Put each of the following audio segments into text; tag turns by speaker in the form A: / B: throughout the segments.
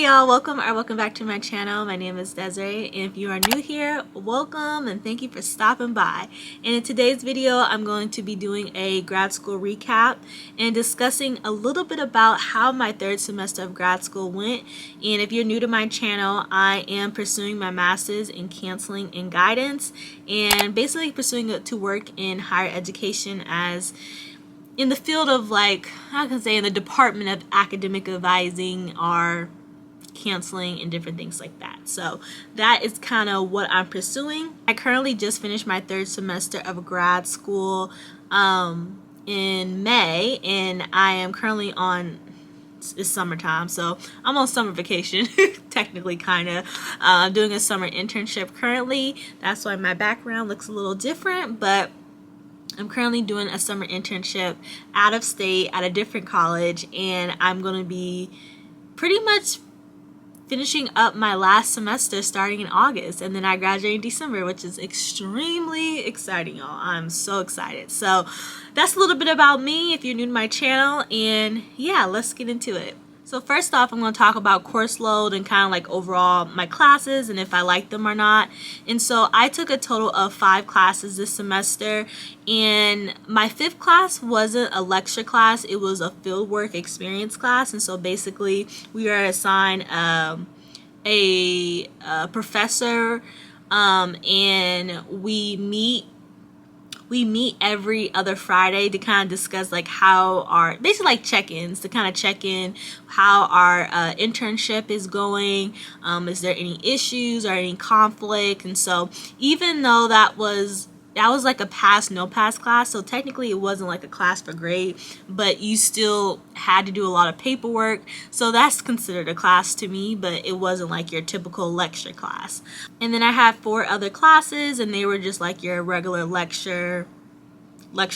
A: y'all, welcome back to my channel. My name is Desirae, and if you are new here, welcome and thank you for stopping by. And in today's video, I'm going to be doing a grad school recap and discussing a little bit about how my third semester of grad school went. And if you're new to my channel, I am pursuing my master's in counseling and guidance, and basically pursuing it to work in higher education as in the field of, like, I can say in the department of academic advising or counseling and different things like that. So that is kind of what I'm pursuing. I currently just finished my third semester of grad school in May, and I am currently on, it's summertime, so I'm on summer vacation technically, kind of. I'm doing a summer internship currently. That's why my background looks a little different, but I'm currently doing a summer internship out of state at a different college, and I'm going to be pretty much finishing up my last semester starting in August, and then I graduate in December, which is extremely exciting, y'all. I'm so excited. So that's a little bit about me if you're new to my channel, and yeah, let's get into it. So first off, I'm going to talk about course load and kind of like overall my classes and if I like them or not. And so I took a total of 5 classes this semester, and my 5th class wasn't a lecture class, it was a fieldwork experience class. And so basically we are assigned a professor, and we meet every other Friday to kind of discuss like how our, basically like check-ins, to kind of check in how our internship is going, is there any issues or any conflict. And so even though that was like a pass no pass class, so technically it wasn't like a class for grade, but you still had to do a lot of paperwork, so that's considered a class to me, but it wasn't like your typical lecture class. And then I had 4 other classes, and they were just like your regular lecture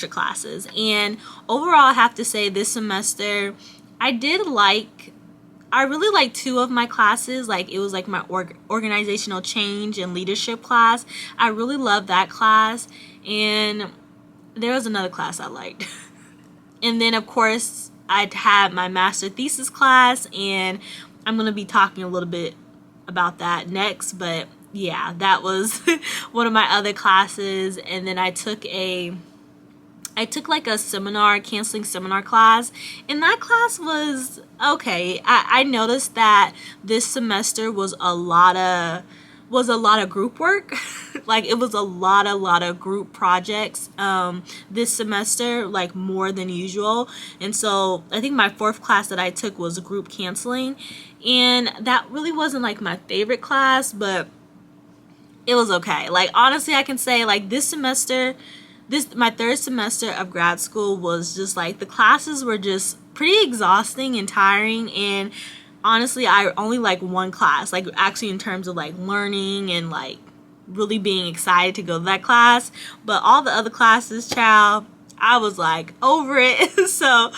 A: classes. And overall, I have to say this semester I really liked 2 of my classes. Like, it was like my organizational change and leadership class. I really loved that class, and there was another class I liked. And then of course I'd had my master thesis class, and I'm going to be talking a little bit about that next, but yeah, that was one of my other classes. And then I took like a seminar, counseling seminar class, and that class was okay. I noticed that this semester was a lot of group work. Like, it was a lot of group projects this semester, like more than usual. And so I think my 4th class that I took was group counseling, and that really wasn't like my favorite class, but it was okay. Like, honestly, I can say like this semester, my 3rd semester of grad school was just like, the classes were just pretty exhausting and tiring. And honestly, I only like 1 class, like actually in terms of like learning and like really being excited to go to that class. But all the other classes, child, I was like over it. So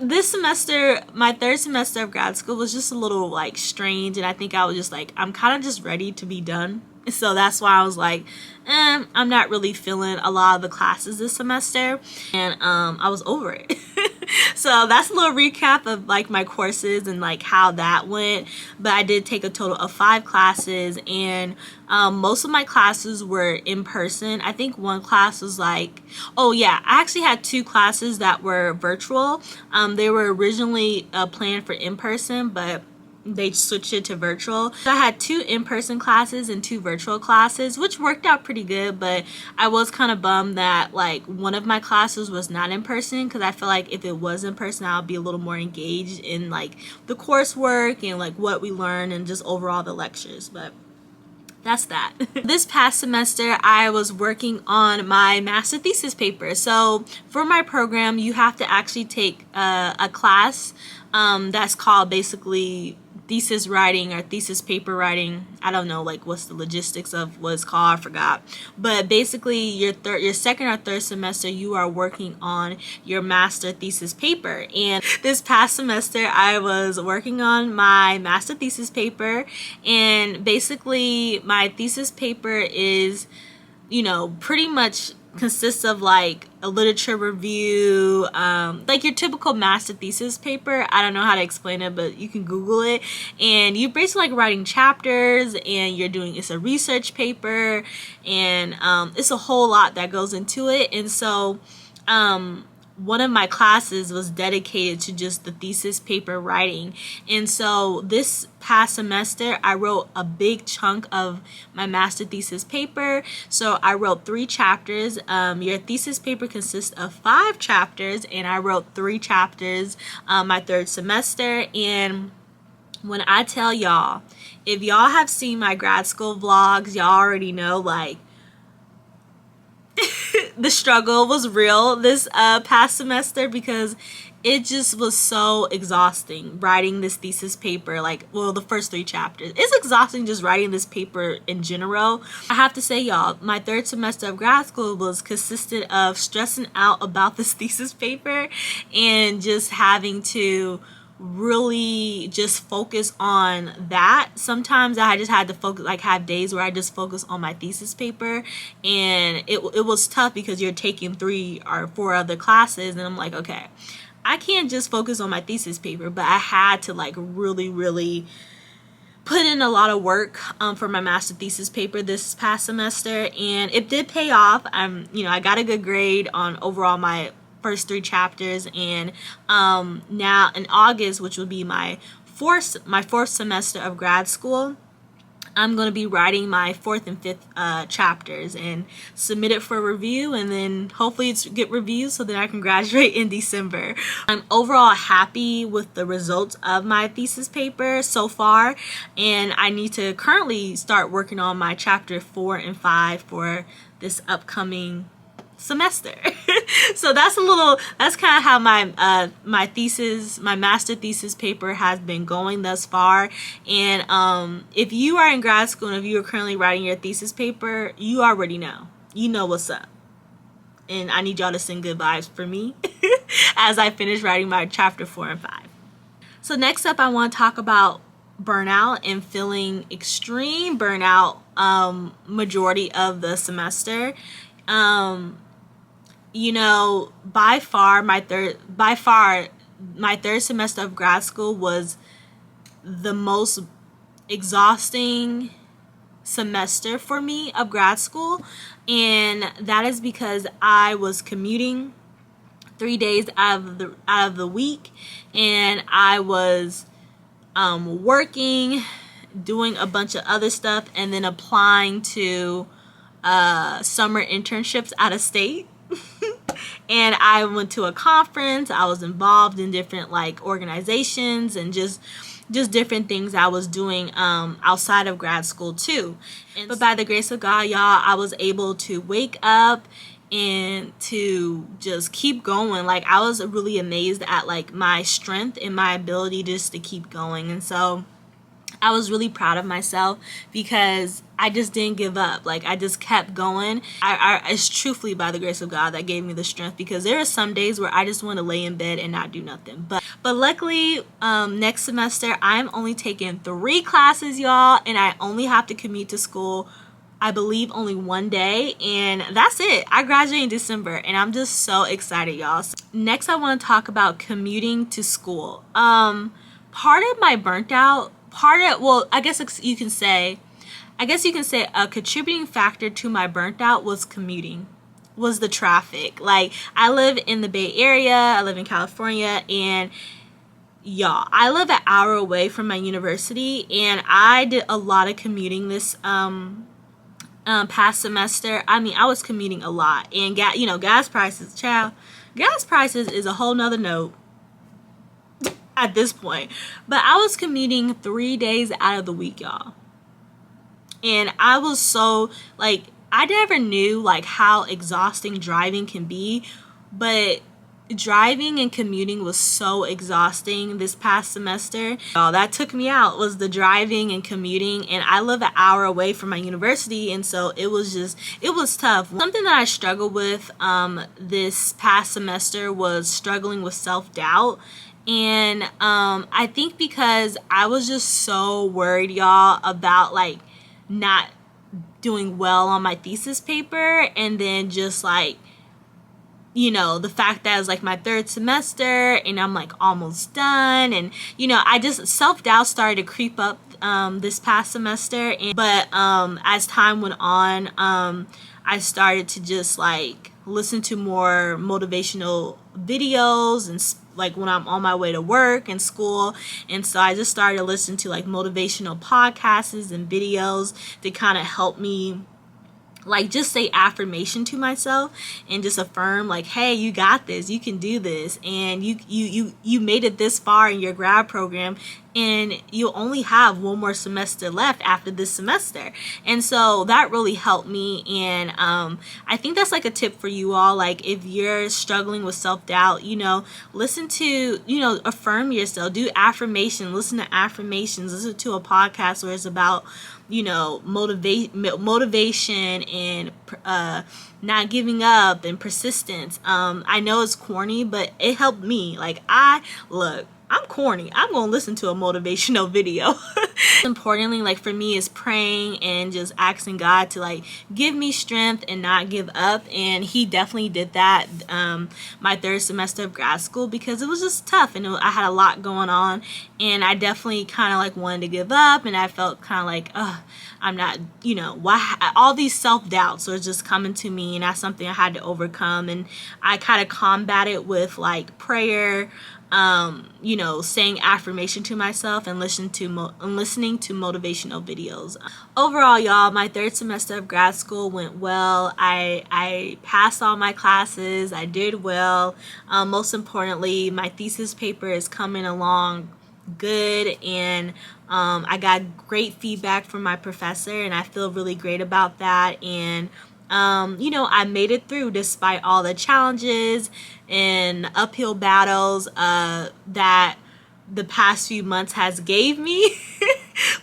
A: this semester, my 3rd semester of grad school, was just a little like strange, and I think I was just like, I'm kind of just ready to be done. So that's why I was like, I'm not really feeling a lot of the classes this semester, and I was over it. So that's a little recap of like my courses and like how that went. But I did take a total of 5 classes, and most of my classes were in person. I think 1 class was like, oh yeah, I actually had 2 classes that were virtual. They were originally planned for in person, but they switched it to virtual. So I had 2 in-person classes and 2 virtual classes, which worked out pretty good. But I was kind of bummed that like one of my classes was not in person, because I feel like if it was in person, I'll be a little more engaged in like the coursework and like what we learn and just overall the lectures. But that's that. This past semester, I was working on my master thesis paper. So for my program, you have to actually take a class that's called basically thesis writing or thesis paper writing. I don't know like what's the logistics of what it's called, I forgot. But basically your 2nd or 3rd semester, you are working on your master thesis paper. And this past semester I was working on my master thesis paper, and basically my thesis paper is, you know, pretty much consists of like a literature review, like your typical master thesis paper. I don't know how to explain it, but you can Google it. And you're basically like writing chapters, and it's a research paper, and it's a whole lot that goes into it. And so one of my classes was dedicated to just the thesis paper writing. And so this past semester, I wrote a big chunk of my master thesis paper. So I wrote 3 chapters. Your thesis paper consists of 5 chapters, and I wrote 3 chapters my 3rd semester. And when I tell y'all, if y'all have seen my grad school vlogs, y'all already know, like, the struggle was real this past semester, because it just was so exhausting writing this thesis paper. Like, well, the first 3 chapters. It's exhausting just writing this paper in general. I have to say, y'all, my 3rd semester of grad school was consisted of stressing out about this thesis paper and just having to really just focus on that. Sometimes I just had to focus, like have days where I just focus on my thesis paper, and it was tough because you're taking 3 or 4 other classes, and I'm like, okay, I can't just focus on my thesis paper, but I had to like really put in a lot of work for my master thesis paper this past semester, and it did pay off. I got a good grade on overall my first 3 chapters, and now in August, which will be my fourth semester of grad school, I'm going to be writing my 4th and 5th chapters and submit it for review, and then hopefully it's get reviewed so that I can graduate in December. I'm overall happy with the results of my thesis paper so far, and I need to currently start working on my chapter 4 and 5 for this upcoming semester. So that's kind of how my my master thesis paper has been going thus far. And if you are in grad school and if you are currently writing your thesis paper, you already know. You know what's up. And I need y'all to send good vibes for me as I finish writing my chapter 4 and 5. So next up, I want to talk about burnout and feeling extreme burnout majority of the semester. By far my third semester of grad school was the most exhausting semester for me of grad school, and that is because I was commuting 3 days out of the week, and I was working, doing a bunch of other stuff, and then applying to summer internships out of state. And I went to a conference. I was involved in different like organizations and just different things I was doing outside of grad school too. But by the grace of God, y'all, I was able to wake up and to just keep going. Like, I was really amazed at like my strength and my ability just to keep going. And so I was really proud of myself because I just didn't give up. Like, I just kept going. It's truthfully by the grace of God that gave me the strength, because there are some days where I just want to lay in bed and not do nothing. But luckily, next semester, I'm only taking 3 classes, y'all, and I only have to commute to school, I believe, only 1 day, and that's it. I graduate in December, and I'm just so excited, y'all. So next, I want to talk about commuting to school. Part of my burnt out, I guess you can say a contributing factor to my burnt out was commuting, was the traffic. Like, I live in the Bay Area, I live in California, and y'all, I live an hour away from my university, and I did a lot of commuting this past semester. I mean, I was commuting a lot, and gas prices, child, gas prices is a whole nother note at this point. But I was commuting 3 days out of the week, y'all. And I was so, like, I never knew, like, how exhausting driving can be. But driving and commuting was so exhausting this past semester. All that took me out was the driving and commuting. And I live an hour away from my university. And so it was tough. Something that I struggled with this past semester was struggling with self-doubt. And I think because I was just so worried, y'all, about like not doing well on my thesis paper, and then just like, you know, the fact that it's like my third semester and I'm like almost done, and you know, I just self-doubt started to creep up this past semester, but as time went on, I started to just like listen to more motivational videos and like when I'm on my way to work and school, and so I just started to listen to like motivational podcasts and videos to kind of help me like just say affirmation to myself and just affirm like, hey, you got this, you can do this, and you made it this far in your grad program, and you only have one more semester left after this semester. And so that really helped me, and I think that's like a tip for you all. Like if you're struggling with self-doubt, you know, listen to, you know, affirm yourself, do affirmation, listen to affirmations, listen to a podcast where it's about, you know, motivation and not giving up and persistence. I know it's corny, but it helped me. Like I'm corny, I'm gonna listen to a motivational video. Importantly, like for me, is praying and just asking God to like give me strength and not give up, and he definitely did that my third semester of grad school, because it was just tough and I had a lot going on, and I definitely kind of like wanted to give up, and I felt kind of like, I'm not, you know, why all these self-doubts were just coming to me, and that's something I had to overcome, and I kind of combat it with like prayer, you know, saying affirmation to myself and listening to motivational videos. Overall, y'all, my third semester of grad school went well. I passed all my classes. I did well. Most importantly, my thesis paper is coming along good, and I got great feedback from my professor, and I feel really great about that. And you know, I made it through despite all the challenges and uphill battles that the past few months has gave me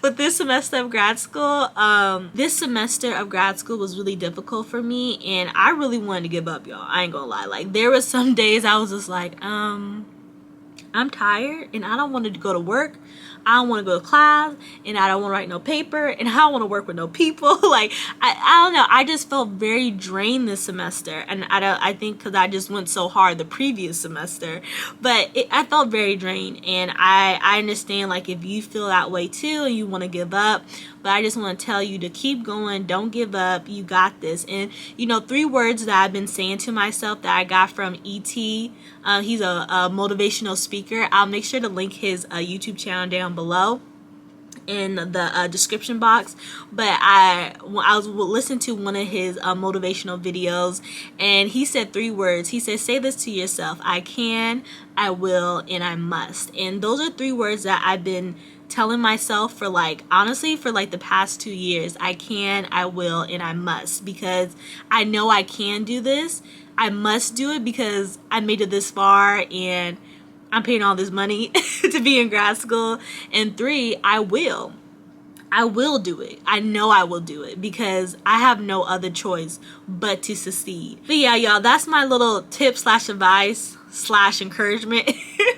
A: with this semester of grad school. This semester of grad school was really difficult for me, and I really wanted to give up, y'all. I ain't gonna lie. Like there was some days I was just like, I'm tired and I don't want to go to work. I don't want to go to class, and I don't want to write no paper, and I don't want to work with no people. Like I don't know. I just felt very drained this semester, and I think because I just went so hard the previous semester, but I felt very drained, and I understand like if you feel that way too and you want to give up, but I just want to tell you to keep going. Don't give up. You got this. And you know, 3 words that I've been saying to myself that I got from E.T. He's a motivational speaker. I'll make sure to link his YouTube channel down below in the description box. But I was listening to one of his motivational videos, and he said 3 words. He said, say this to yourself: I can, I will, and I must. And those are 3 words that I've been telling myself for like, honestly, for like the past 2 years. I can, I will, and I must, because I know I can do this. I must do it because I made it this far, and I'm paying all this money to be in grad school. And 3, I will do it. I know I will do it because I have no other choice but to succeed. But yeah, y'all, that's my little tip / advice / encouragement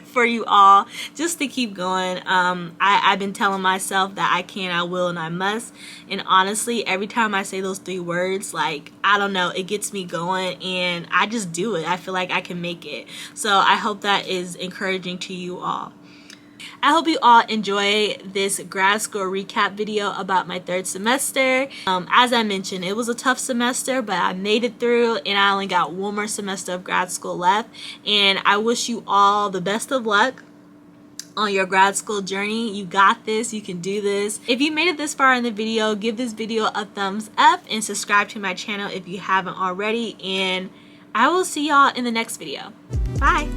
A: for you all, just to keep going. I've been telling myself that I can, I will, and I must. And honestly, every time I say those 3 words, like, I don't know, it gets me going, and I just do it. I feel like I can make it. So I hope that is encouraging to you all. I hope you all enjoy this grad school recap video about my third semester. As I mentioned, it was a tough semester, but I made it through, and I only got 1 more semester of grad school left. And I wish you all the best of luck on your grad school journey. You got this. You can do this. If you made it this far in the video, give this video a thumbs up and subscribe to my channel if you haven't already. And I will see y'all in the next video. Bye.